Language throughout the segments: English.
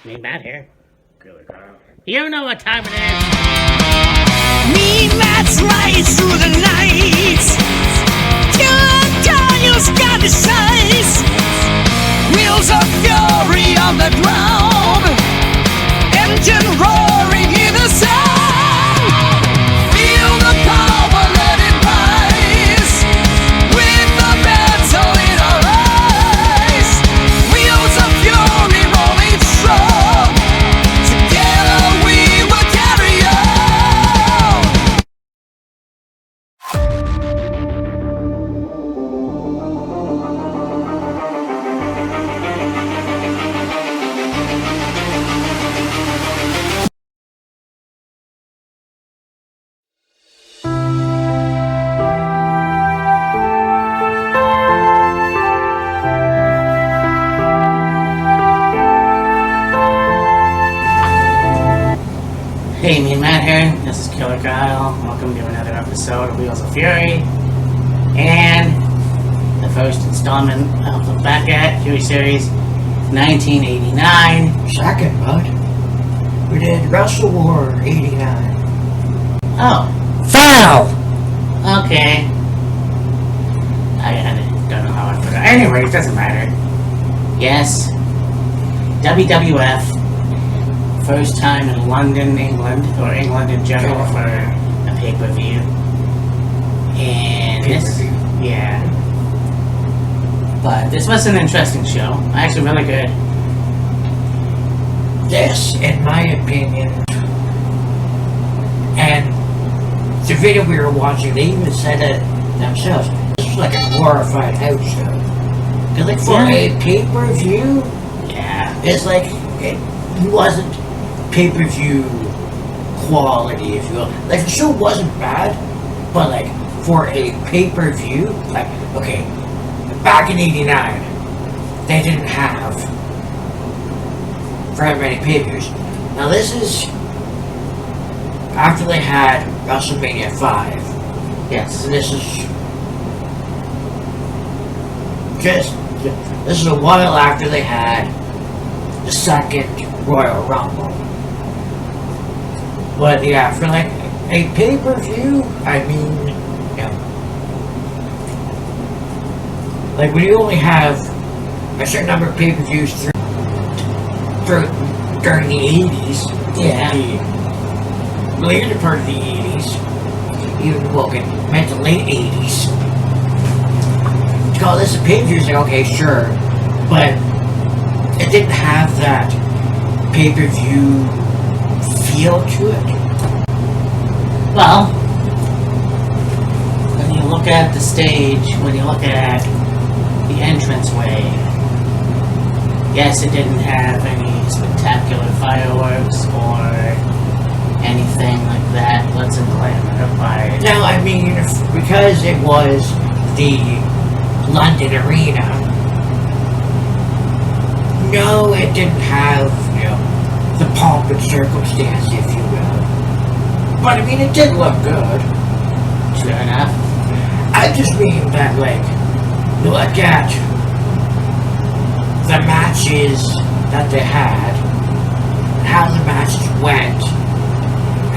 Me, Matt here. You know what time it is. Me, Matt's right through the night. Daniel's got the size. Wheels of fury on the ground. Engine roaring in the sound. Feel the power, let it rise. With the battle in our eyes. Wheels of fury rolling strong. Together we will carry on. Hey, me and Matt here. This is Killer Kyle. Welcome to another episode of Wheels of Fury. And the first installment of the Back at Fury series, 1989. Second, bud. We did Wrestle War 89. Oh, Foul! okay. I don't know how I put it. Anyway, it doesn't matter. Yes, WWF. First time in London, England, or England in general for a pay-per-view. And this, yeah. But this was an interesting show. Actually, really good. This, in my opinion, and the video we were watching, they even said it themselves. This was like a glorified house show. Because, like, for a pay-per-view, Yeah. it's like, it wasn't pay-per-view quality, if you will. Like, the show wasn't bad, but, like, for a pay-per-view, like, okay, back in 89, they didn't have very many pay-per-views. Now, this is after they had WrestleMania 5. Yes. So this is a while after they had the second Royal Rumble. But yeah, for like a pay-per-view, I mean, yeah. Like when you only have a certain number of pay-per-views during the 80s, Yeah. the later part of the 80s, even meant the late 80s, to call this a pay-per-view is like, okay, sure, but it didn't have that pay-per-view feel to it. Well, when you look at the stage, when you look at the entranceway, yes, it didn't have any spectacular fireworks or anything like that. Let's glamorify it. Now, I mean, because it was the London Arena, no, it didn't have, the pomp and circumstance, if you will. But, I mean, it did look good. Sure enough. I just mean that, like, you look at the matches that they had, how the matches went,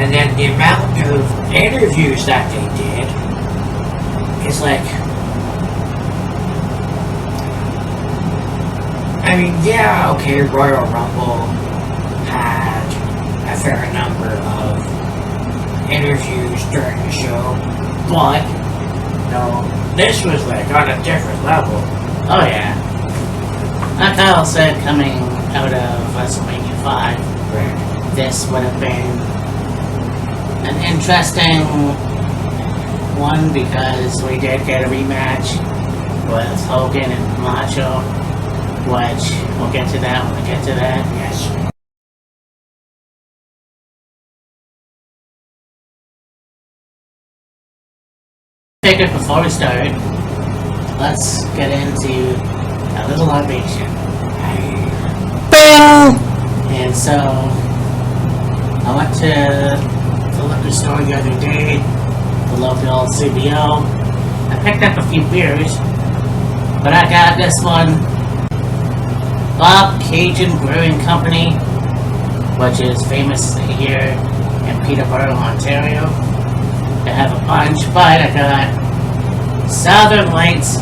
and then the amount of interviews that they did, it's like, I mean, yeah, okay, Royal Rumble had a fair number of interviews during the show, but, this was like on a different level. Oh yeah. Like Kyle said, coming out of WrestleMania 5, this would have been an interesting one because we did get a rematch with Hogan and Macho, which we'll get to that when we get to that. Yes. Figured before we start, let's get into a little libation. And so, I went to the liquor store the other day, the local CBO. I picked up a few beers, but I got this one, Bob Cajun Brewing Company which is famous here in Peterborough, Ontario. I have a bunch, but I got Southern Lights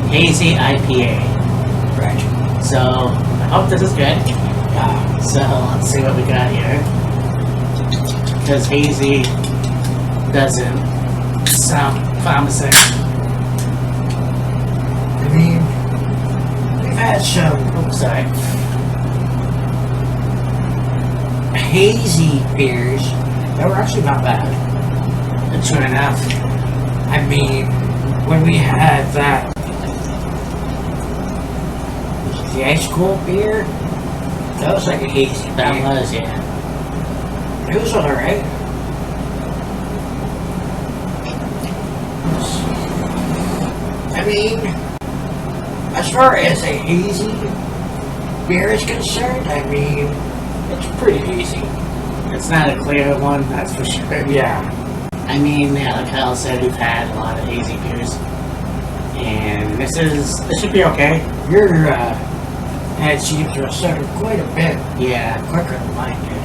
Hazy IPA. Right. So I hope this is good. Yeah. So let's see what we got here. Because hazy doesn't sound promising. I mean, we've had some Oops, sorry. hazy beers that were actually not bad. True enough. I mean, when we had that, the ice cold beer, that was like a hazy That beer. was, yeah. It was alright. I mean, as far as a hazy beer is concerned, I mean, it's pretty hazy. It's not a clear one, that's for sure. Yeah. I mean, yeah, like Kyle said, we've had a lot of hazy beers. And this should be okay. Your head seems to have settled quite a bit Yeah, quicker than mine did.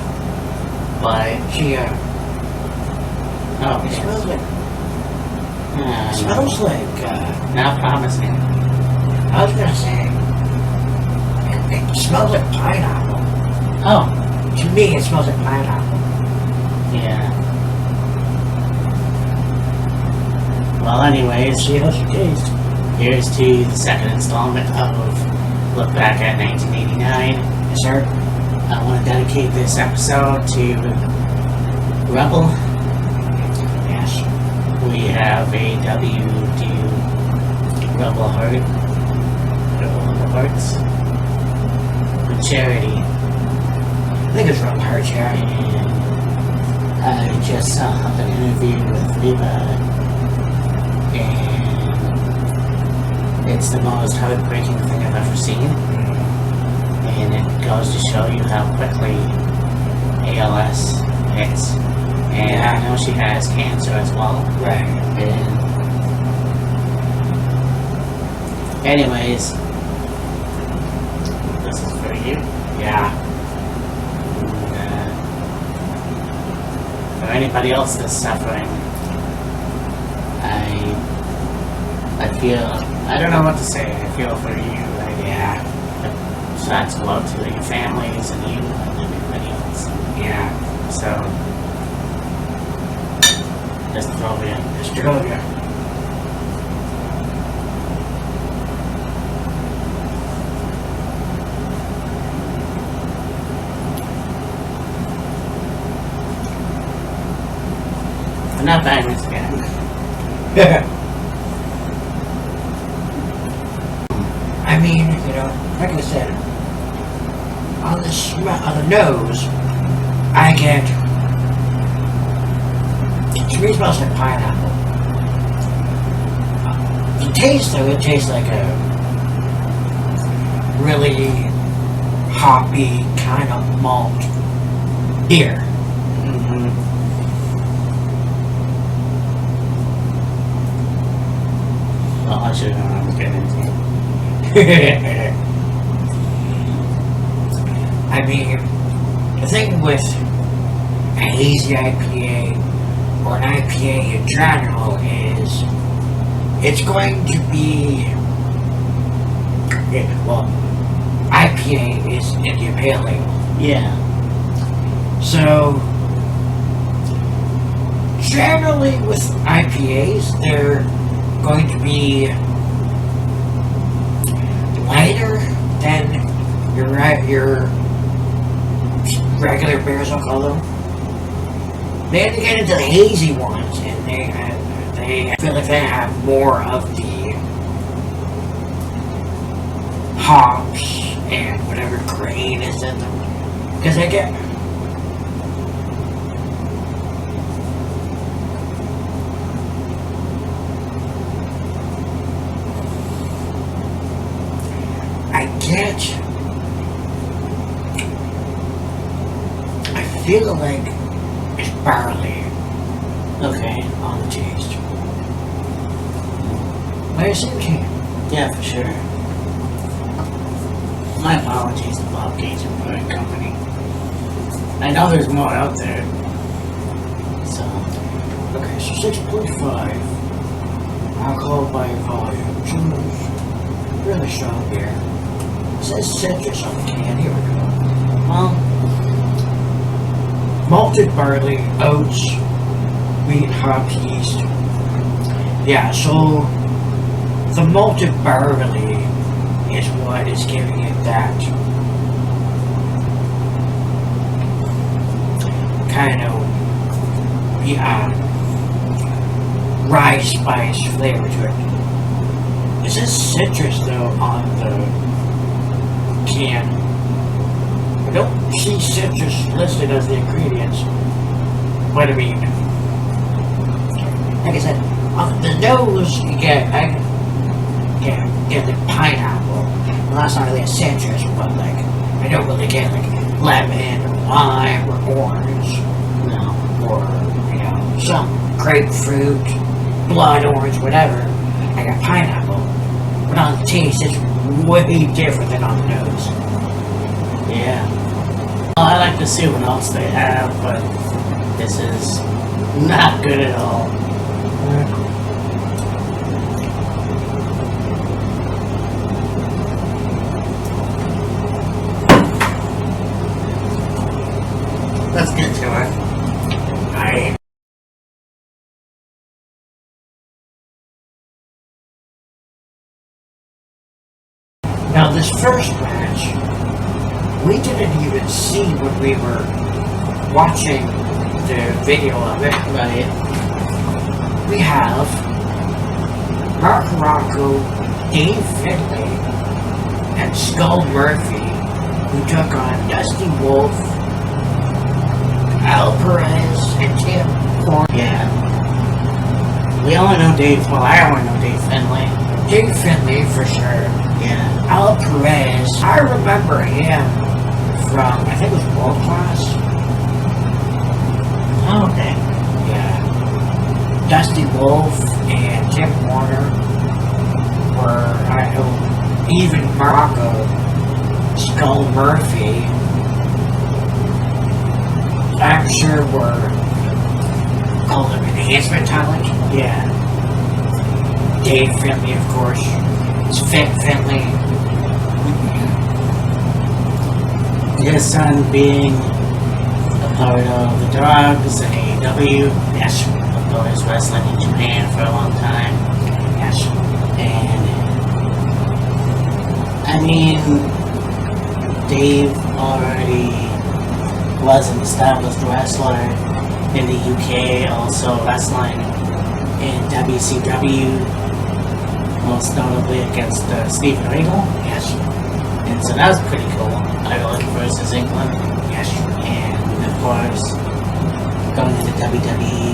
but, She, oh, it smells like, yeah. it smells like, Not promising. I was gonna say, it smells like pineapple. Oh, To me, it smells like pineapple. yeah. Well, anyways, See how she tastes. here's to the second installment of Look Back at 1989. Yes, sir. I want to dedicate this episode to Rebel. Yes. We have a WD Rebel Heart. Rebel Hearts. With charity. I think it's Rebel Hearts, yeah. And I just saw an interview with Reba. And it's the most heartbreaking thing I've ever seen. And it goes to show you how quickly ALS hits. And I know she has cancer as well. Right. And anyways, this is for you. Yeah. For anybody else that's suffering, I feel, I don't know what to say. I feel for you. Yeah. Shots go out to your families and you and everybody else. Yeah. So, just throw it in. Australia. I'm not buying this again. I mean, you know, like I said, on the nose, I get. To me, it smells like pineapple. The taste, though, it tastes like a really hoppy kind of malt beer. Mm-hmm. Well, I should have known I was getting into it. I mean, the thing with a hazy IPA or an IPA in general is it's going to be, well, IPA is India Pale Ale. Yeah. So, generally with IPAs, they're going to be lighter than your regular beers, I'll call them. Then you get into the hazy ones, and they feel like they have more of the hops and whatever grain is in them. Because they get... I feel like it's barley Okay. on the taste. By the same can. Yeah, for sure. My apologies to Bob Gates and Brewing Company. I know there's more out there. So, Okay, so 6.5 alcohol by volume. Choose really strong beer. It says citrus on the can. Here we go. well, Malted barley, oats, wheat, hops, yeast. Yeah, so the malted barley is what is giving it that kind of rye spice flavor to it. It says citrus though on the can. I don't see citrus listed as the ingredients. But I mean, like I said, on the nose you get the pineapple. Well, that's not really a citrus, but like I don't really get like lemon or lime or orange, no. or some grapefruit, blood orange, whatever. I got pineapple, but on the taste it's way different than on the nose. Yeah. Well, I like to see what else they have, but this is not good at all. Let's get to it. Now this first match, we didn't even see when we were watching the video of it. Right. We have Mark Rocco, Dave Finlay, and Skull Murphy, who took on Dusty Wolf, Al Perez, and Tim Horn. Yeah. We only know Dave. Well, I only know Dave Finlay. Dave Finlay for sure. Yeah. Al Perez, I remember him from, I think it was World Class. Oh, okay. Yeah. Dusty Wolf and Tim Warner were, I know, even Morocco, Skull Murphy, I'm sure were called them enhancement talent. Yeah. Dave Finlay, of course. It's Finlay. His son being a part of the Dogs and AEW. Yes. Of course, wrestling in Japan for a long time. Yes. And I mean, Dave already was an established wrestler in the UK, also wrestling in WCW, most notably against Steven Regal. Yes. And so that was pretty cool. Ireland versus England. Yes. And of course, going into WWE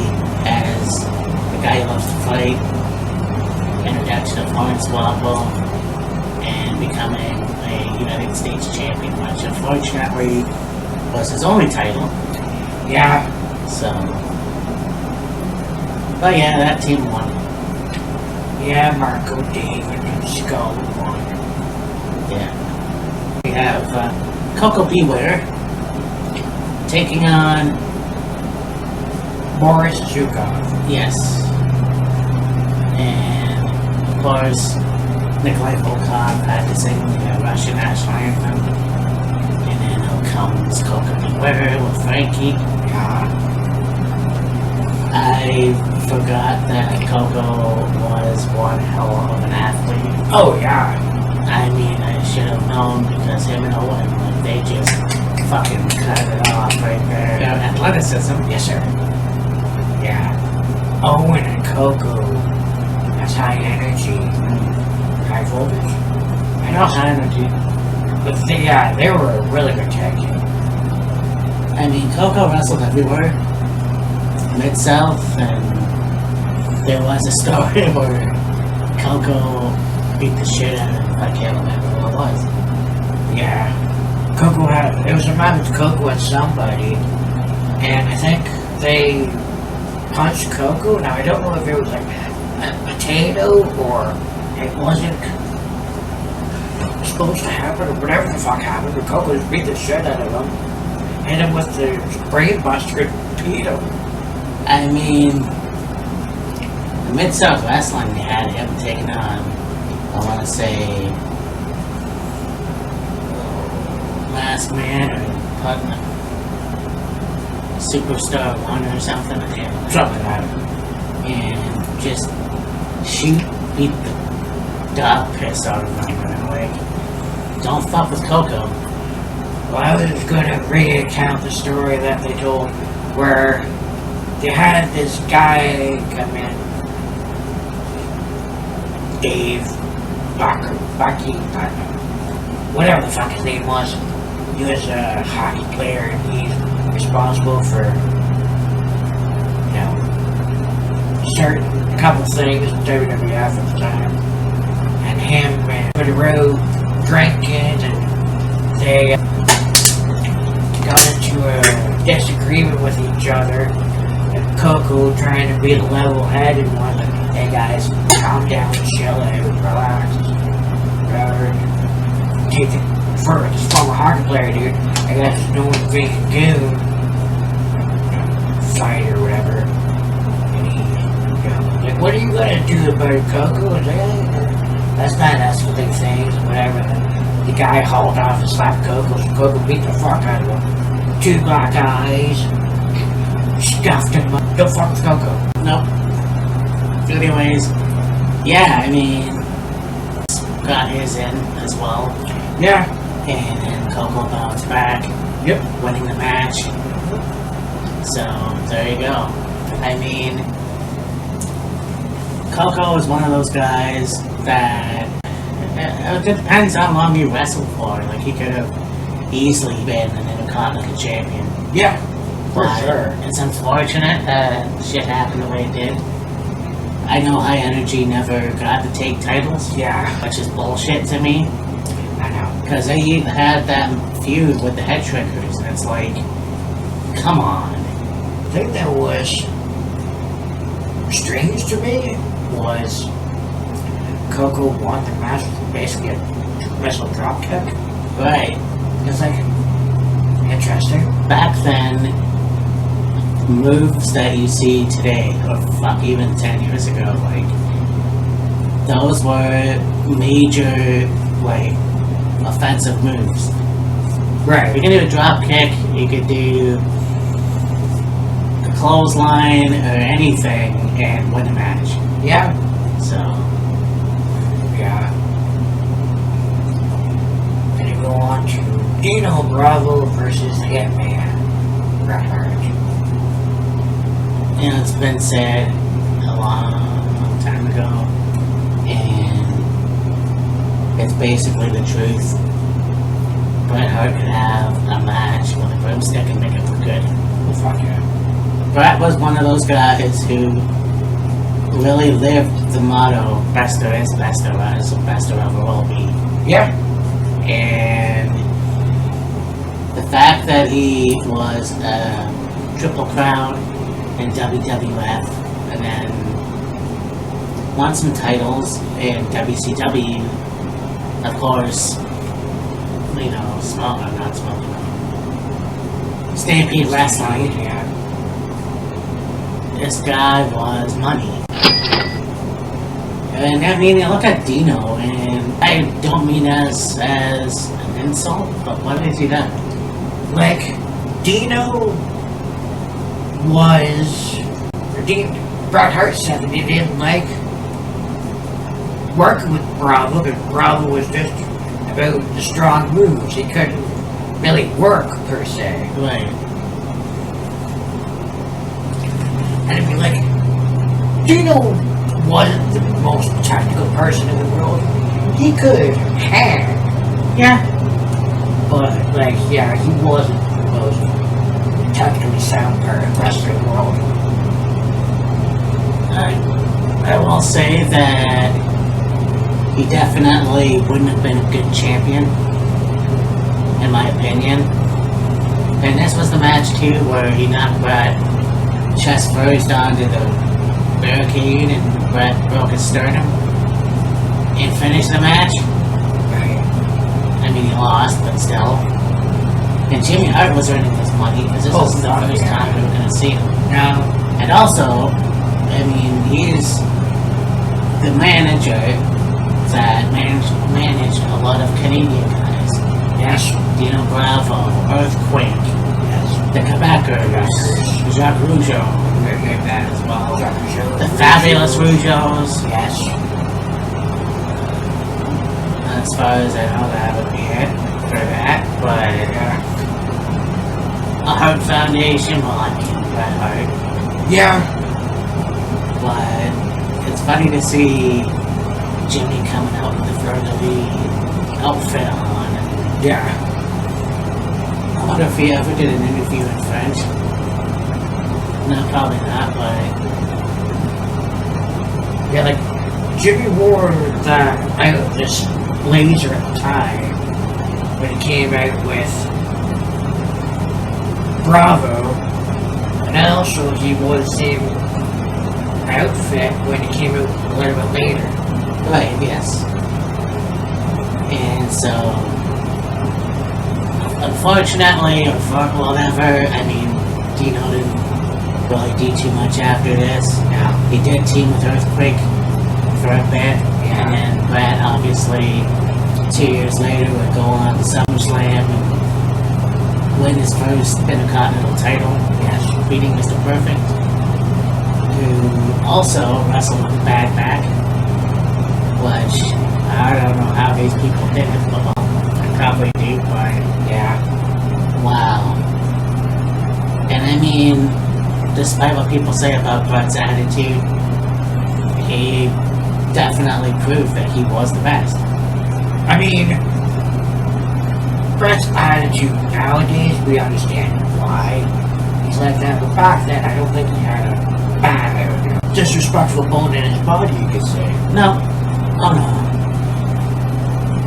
as the guy who loves to fight, introduction of Hornswoggle, and becoming a United States champion, which unfortunately was his only title. Yeah. So, but yeah, that team won. Yeah, Marco, Dave, and Skull won. Yeah. We have Coco Beware taking on Boris Zhukov. Yes. And of course, Nikolai Volkov had to sing the Russian national anthem. And then out comes Coco Beware with Frankie. Yeah. I forgot that Coco was one hell of an athlete. Oh, yeah. I mean, I should have known because him and Owen, like, they just fucking cut it off right there. Yeah, athleticism. Yes, sir. Yeah. Owen and Coco. That's high energy. High voltage. I know high energy. But they were a really good tag team. I mean, Coco wrestled everywhere. Mid-South, and there was a story where Coco beat the shit out of him. I can't remember who it was. Yeah. Coco had, it was a match with Coco and somebody, and I think they punched Coco. Now, I don't know if it was like a potato or it wasn't supposed to happen or whatever the fuck happened, but Coco just beat the shit out of him. hit him with the brain buster and beat him. I mean, the Mid-South Wrestling, they had him taking on, I want to say, Last Man or Superstar 1 or something. Something like that. And just beat the dog piss out of him. And I'm like, don't fuck with Coco. Well, I was going to recount the story that they told where they had this guy come in, Dave Bucky, whatever the fuck his name was. He was a hockey player and he's responsible for, certain a couple things in WWF at the time. And him and Cody Rowe drinking and they got into a disagreement with each other. And Coco trying to be the level-headed one, like, hey guys, calm down, chill out, relax, whatever. Take it for this former hockey player, dude. I guess there's no one they can do, fight or whatever. And he, like, what are you gonna do about it, Coco? And like, that's not escalating things, whatever. And the guy hauled off and slapped Coco, so Coco beat the fuck out of him. 2 black eyes, stuffed him up. Don't fuck with Coco. Nope. Anyways, yeah, I mean, got his in as well. Yeah. And then Coco bounced back. Yep. Winning the match. So, there you go. I mean, Coco is one of those guys that it depends how long you wrestled for. Like, he could have easily been an Intercontinental Champion. Yeah. For sure. It's unfortunate that shit happened the way it did. I know High Energy never got to take titles. Yeah. Which is bullshit to me. I know. Because they even had that feud with the Head Shrinkers. And it's like, come on. The thing that was strange to me was Coco won the match with basically a wrestle drop kick. Right. It's like, interesting. Back then, moves that you see today, or fuck, even 10 years ago, like, those were major, like, offensive moves. Right. You could do a drop kick, you could do a clothesline or anything and win a match. Yeah. So, Yeah. And you go on to Dino Bravo versus Hitman. Bret Hart. you know, it's been said a long time ago, and it's basically the truth. Bret Hart could have a match with a broomstick and make it look good. Well, fuck yeah. Bret was one of those guys who really lived the motto, best there is, best there is, and best there ever will be. Yeah. And the fact that he was a Triple Crown in WWF and then won some titles in WCW, of course, you know, Stampede Wrestling. Yeah. This guy was money. And I mean, look at Dino, and I don't mean as an insult, but what has he done? Like, Dino was... Bret Hart said that he didn't like working with Bravo, but Bravo was just about the strong moves. He couldn't really work, per se. Right. And it'd be like, Dino wasn't the most technical person in the world. He could hang. Yeah. But, like, yeah, he wasn't the most technically sound wrestler in the world. I will say that he definitely wouldn't have been a good champion, in my opinion. And this was the match too, where he knocked Bret chest first onto the barricade and Bret broke his sternum and finished the match. Right. I mean, he lost, but still. And Jimmy Hart was earning his money because this wasn't the first time we were going to see him. No. And also, I mean, he's the manager that managed a lot of Canadian guys. Yes. Dino Bravo, Earthquake, Yes. the Quebecers, Jacques Rougeau, very good at that as well. The Fabulous Rougeaus. Yes. As far as I know, that would be it for that. But a Hart Foundation, well, I mean, Bret Hart. Yeah. But it's funny to see Jimmy coming out with the fleur-de-lis outfit on. Yeah. I wonder if he ever did an interview in French. No, probably not, but Yeah, like, Jimmy wore this blazer at the time when he came out with Bravo, and also he wore the same outfit when he came out a little bit later. right, yes. And so, unfortunately, or for whatever, I mean, Dino didn't really do too much after this. Yeah. He did team with Earthquake for a bit, Yeah. and then Brett, obviously, 2 years later, would go on to SummerSlam and win his first Intercontinental title, Yes. beating Mr. Perfect, who also wrestled with a bad back, which I don't know how these people did it, but well, I probably do, but Yeah. wow. And I mean, despite what people say about Brett's attitude, he definitely proved that he was the best. I mean, Brett's attitude nowadays, we understand why he's like that, but back then, I don't think he had a bad, disrespectful bone in his body, you could say. No. Oh no.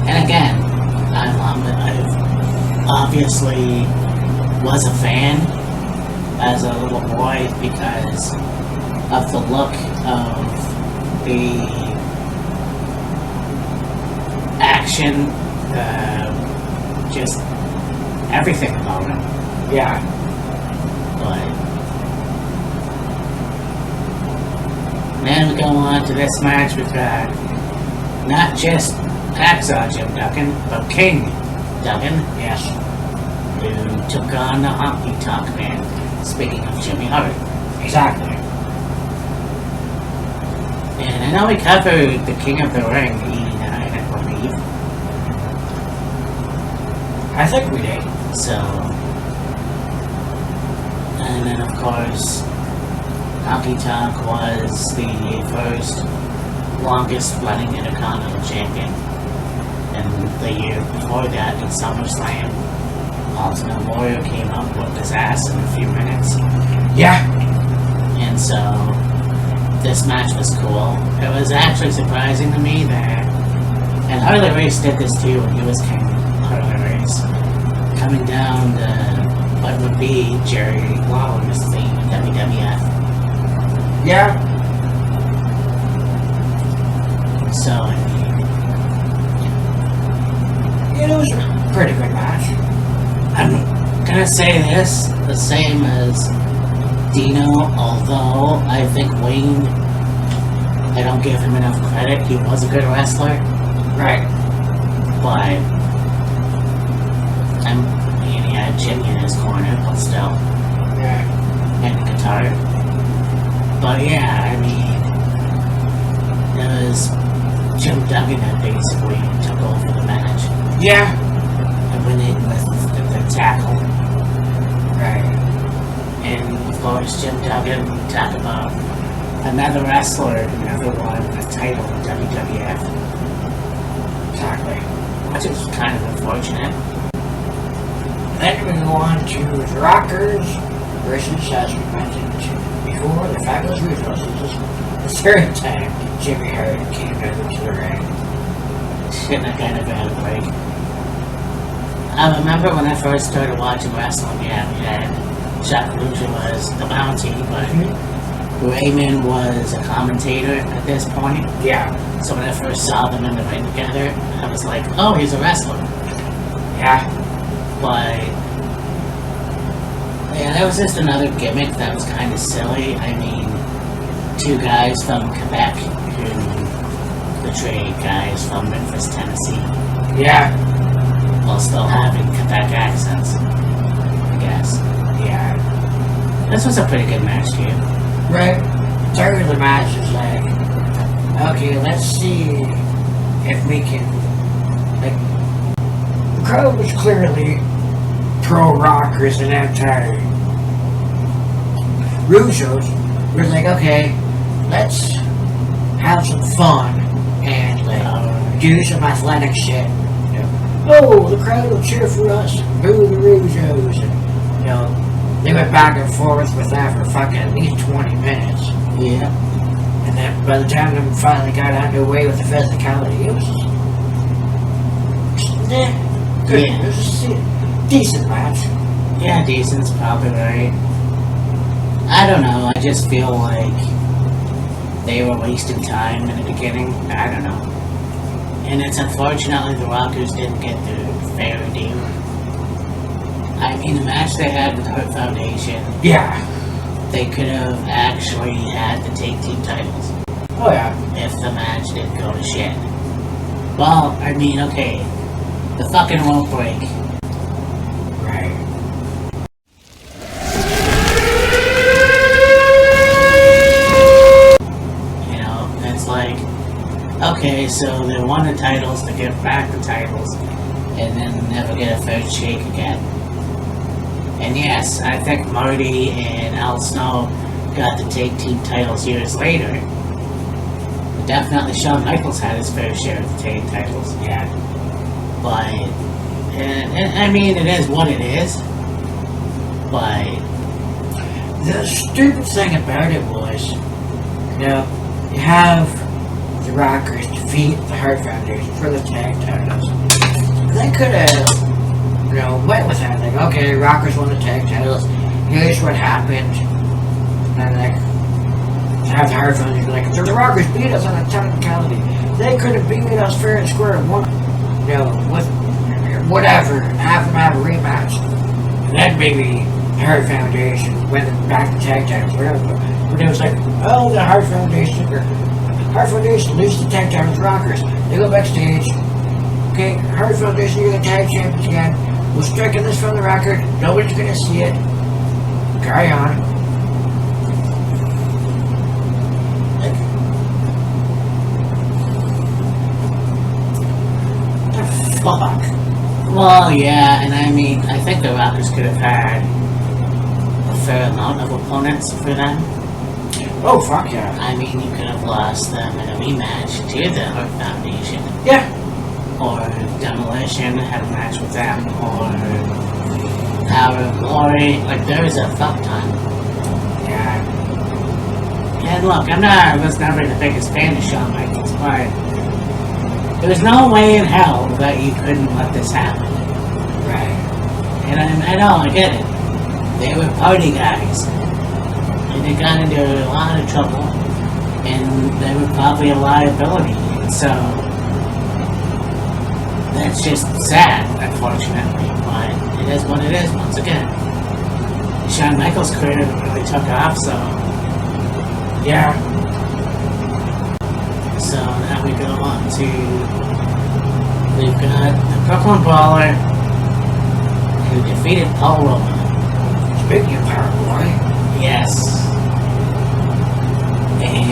And again, I obviously was a fan as a little boy because of the look of the action, just everything about him. Yeah. But then we go on to this match. We've got not just Hacksaw Jim Duggan, but King Duggan, Yes. who took on the Honky Tonk Man. Speaking of Jimmy Hart. Exactly. And I know we covered the King of the Ring, 89, I believe. I think we did. So, and then of course, Honky Tonk was the first longest running Intercontinental Champion. And the year before that, in SummerSlam, Ultimate Warrior came up with his ass in a few minutes. Yeah. And so, this match was cool. It was actually surprising to me that, and Harley Race did this too when he was King Harley Race, coming down to what would be Jerry Lawler's theme in WWF. Yeah. So, I mean, It was a pretty good match. I'm gonna say this the same as Dino, although I think Wayne, I don't give him enough credit. He was a good wrestler, Right. but I mean, he had Jimmy in his corner, but still, Yeah. and the guitar. But yeah, I mean, it was Jim Duggan that basically took over the match. Yeah. And went in with the tackle. Right. And of course, Jim Duggan, we talk about another wrestler who never won a title in WWF. Exactly. Which is kind of unfortunate. Then we go on to the Rockers versus, as we mentioned before, the Fabulous Rougeaus. This is the third time Jimmy Hart came out to the ring. Shit, that kind of bad break. I remember when I first started watching wrestling, yeah, we had Jacques Rougeau was the bounty, but Raymond was a commentator at this point. Yeah. So when I first saw them in the ring together, I was like, oh, he's a wrestler. Yeah. But Yeah, that was just another gimmick that was kind of silly. I mean, two guys from Quebec who betrayed guys from Memphis, Tennessee, Yeah. while still having Quebec accents, I guess. Yeah. This was a pretty good match, too. Right. Third of the match is like, okay, let's see if we can, like, the crowd was clearly pro-rockers and anti-Rougeos. We're like, okay, let's have some fun and like do some athletic shit. You know, oh, the crowd will cheer for us, boo the Rougeos, and you know, they went back and forth with that for fucking at least 20 minutes. Yeah. And then by the time they finally got underway with the physicality, it was good. Yeah. It was a decent match. Yeah, decent's probably right. I don't know, I just feel like they were wasting time in the beginning. I don't know. And it's unfortunately the Rockers didn't get their fair due. I mean, the match they had with Hurt Foundation, Yeah. they could have actually had the tag team titles Oh yeah. if the match didn't go to shit. Well, I mean, okay, the fucking rope break. Right. You know, it's like, okay, so they won the titles to give back the titles and then never get a fair shake again. And yes, I think Marty and Al Snow got the tag team titles years later. Definitely Shawn Michaels had his fair share of the tag titles. Yeah. But, and I mean, it is what it is. But, The stupid thing about it was, you know, you have the Rockers defeat the Hart Foundation for the tag titles. They could have, you know, went with that. Like, okay, Rockers won the tag titles. Here's what happened. And like, have the Hart Foundation be like, so the Rockers beat us on a technicality. They could have beat us fair and square and won, you know, with whatever, have them have a rematch. And then maybe Hart Foundation went back to tag titles, whatever. But it was like, oh, the Hart Foundation loses the tag titles, Rockers. They go backstage. Okay, Hart Foundation, you're the tag champions again. We're striking this from the record. Nobody's gonna see it. Carry on. Fuck. well, yeah, and I mean, I think the Rockers could have had a fair amount of opponents for them. Oh, fuck yeah. I mean, you could have lost them in a rematch to the Hart Foundation. Yeah. Or Demolition had a match with them, or Power of Glory. Like, there is a fuck ton. Yeah. And look, I was never the biggest fan of Shawn Michaels, but there's no way in hell that you couldn't let this happen. Right. And I know, I get it. They were party guys. And they got into a lot of trouble. And they were probably a liability. And so, that's just sad, unfortunately. But it is what it is, once again. Shawn Michaels' career really took off, so Yeah. So now we go on to, we've got the Brooklyn Brawler, who defeated Paul Roman. Speaking of Power Boy. Yes. And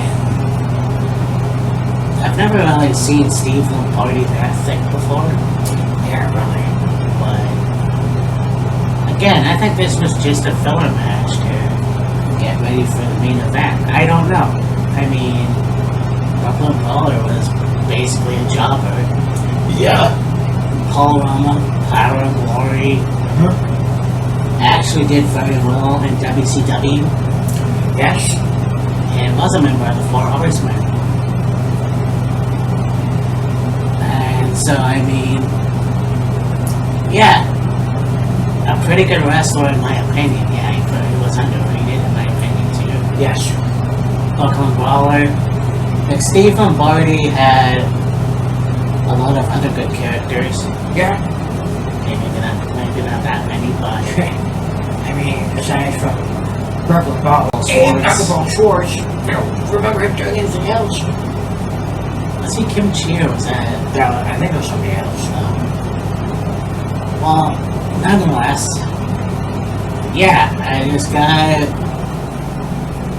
I've never really seen Steve Lombardi that thick before. Yeah, really. But again, I think this was just a filler match to get ready for the main event. I don't know. I mean, Brooklyn Brawler was basically a jobber. Yeah. Paul Roma, Power of Glory, actually did very well in WCW Yes. and was a member of the Four Horsemen. And so, I mean, yeah, a pretty good wrestler in my opinion. Yeah, he was underrated in my opinion too. Yes. Brooklyn Brawler. Like Steve Lombardi had a lot of other good characters. Yeah. Maybe not that many, but I mean, aside from Brooklyn Ball and Knuckleball Schwartz, I don't remember him doing anything else. Was he Kim Chi or was that? No, I think it was somebody else. Well, nonetheless, yeah, this guy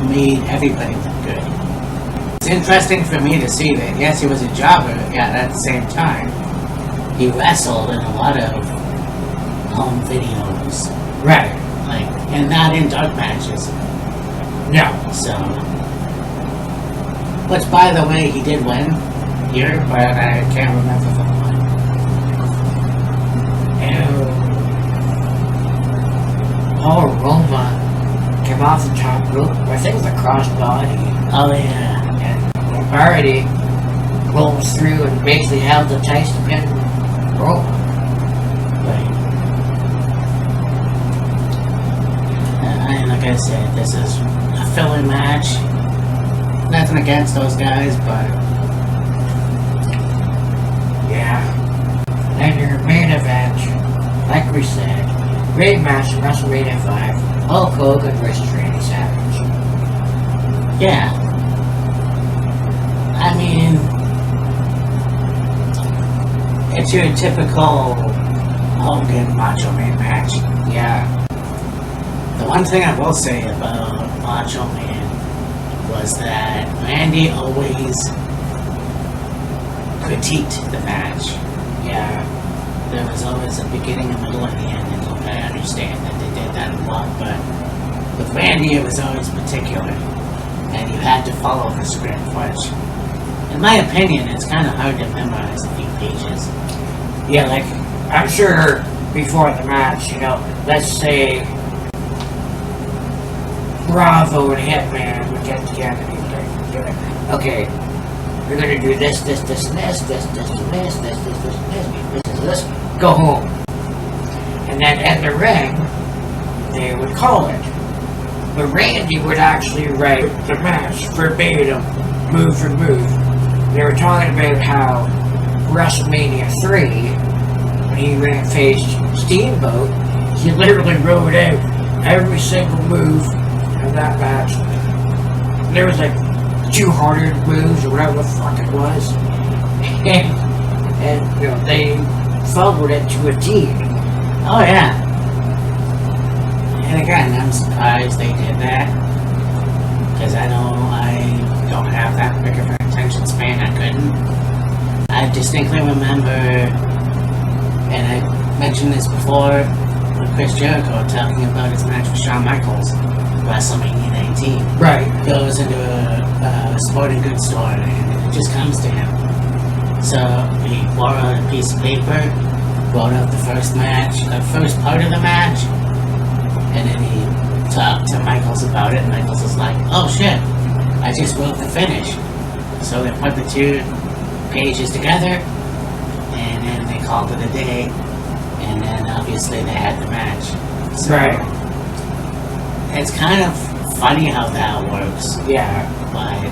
made everybody look good. It's interesting for me to see that, yes, he was a jobber, yet at the same time, he wrestled in a lot of home videos. Right. Like, and not in dark matches. No. So, which, by the way, he did win here, but I can't remember from what. And Paul Roma came off the top rope. I think it was a crossbody. Oh, yeah. And Lombardi rolls through and basically held the Tyson pin Roma. Right. And like I said, this is a filler match. Nothing against those guys, but Yeah. And your main event, like we said, great match at WrestleMania 5, Hulk Hogan versus Randy Savage. yeah. I mean, it's your typical Hogan Macho Man match. Yeah. The one thing I will say about Macho Man was that Randy always critiqued the match. Yeah. There was always a beginning, a middle, and the end. And look, I understand that they did that a lot, but with Randy, it was always particular, and you had to follow the script. Which, in my opinion, it's kind of hard to memorize a few pages. Yeah, like, I'm sure before the match, let's say Bravo and Hitman would get together and do it. Okay, we're gonna do this, and this, and this, and this, go home. And then at the ring, they would call it. But Randy would actually write the match verbatim, move for move. They were talking about how WrestleMania 3, when he faced Steamboat, he literally wrote out every single move of that match. There was like 200 moves or whatever the fuck it was. And they followed it to a T. Oh yeah. And again, I'm surprised they did that, because I know I don't have that big of an attention span. I couldn't. I distinctly remember, and I mentioned this before, with Chris Jericho talking about his match with Shawn Michaels, WrestleMania 19. Right. Goes into a sporting goods store and it just comes to him. So he borrowed a piece of paper, wrote out the first part of the match, and then he talked to Michaels about it. Michaels was like, "Oh shit, I just wrote the finish." So they put the two pages together, and then they called it a day, and then obviously they had the match. So Right. it's kind of funny how that works. Yeah. But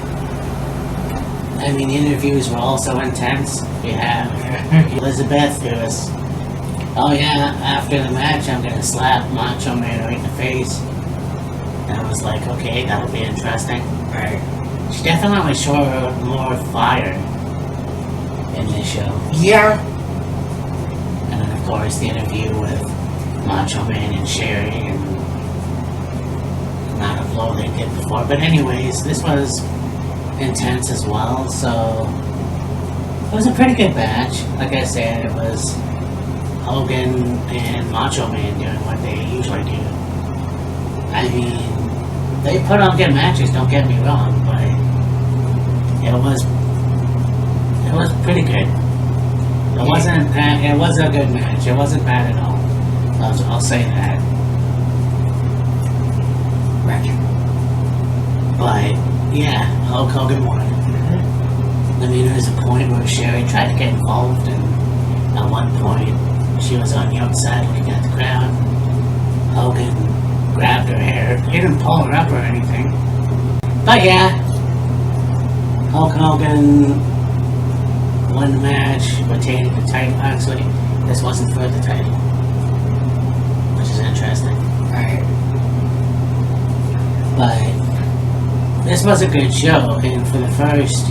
I mean, the interviews were also intense. You have Elizabeth, who was, "Oh yeah, after the match, I'm gonna slap Macho Man right in the face." And I was like, okay, that'll be interesting. Right. She definitely showed more fire in this show. Yeah. And then, of course, the interview with Macho Man and Sherry, and the amount of blow they did before. But anyways, this was intense as well, so it was a pretty good match. Like I said, it was Hogan and Macho Man doing what they usually do. I mean, they put on good matches, don't get me wrong, but it was pretty good. It wasn't bad. It was a good match. It wasn't bad at all. I'll say that. Right. But yeah, Hulk Hogan won. I mean, there was a point where Sherry tried to get involved, and at one point she was on the outside looking at the crowd. Hogan grabbed her hair. He didn't pull her up or anything. But yeah, Hulk Hogan won the match, retaining the title. Actually, this wasn't for the title, which is interesting. Right. this was a good show, and for the first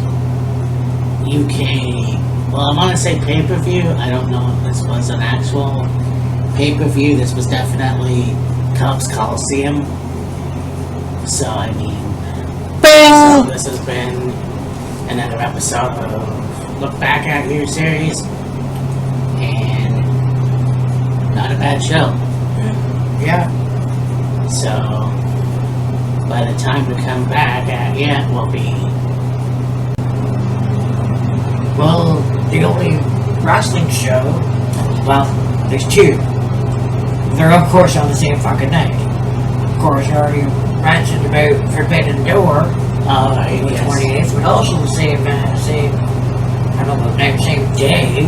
UK, well, I want to say pay-per-view. I don't know if this was an actual pay-per-view. This was definitely Cubs Coliseum. So, I mean, so this has been another episode of Look Back at Your series, and not a bad show. Yeah. So, by the time we come back at it, we'll be... Well, the only wrestling show, well, there's two. They're of course on the same fucking night. Of course, I already mentioned about Forbidden Door, Alright, the yes. 28th, but also the same, I don't know, the same day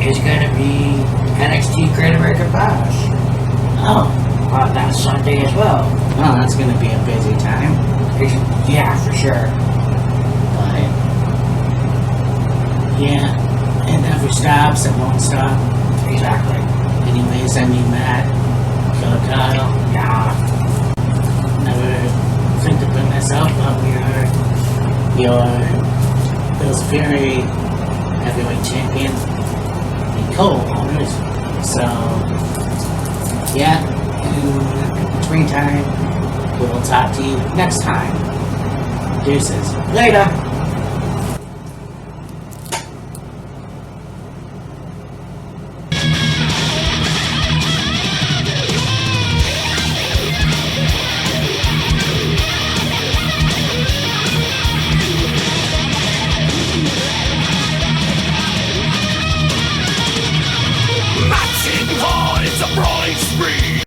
is gonna be NXT Great American Bash Oh, on that Sunday as well. well, that's gonna be a busy time. Yeah, for sure. But yeah, it never stops, it won't stop. Exactly. Anyways, I mean Matt, Killer Kyle, Yeah. never think to bring this up, but we are your Bill's Fury heavyweight champion and co-owners. So yeah, in springtime, we will talk to you next time. Deuces. Later.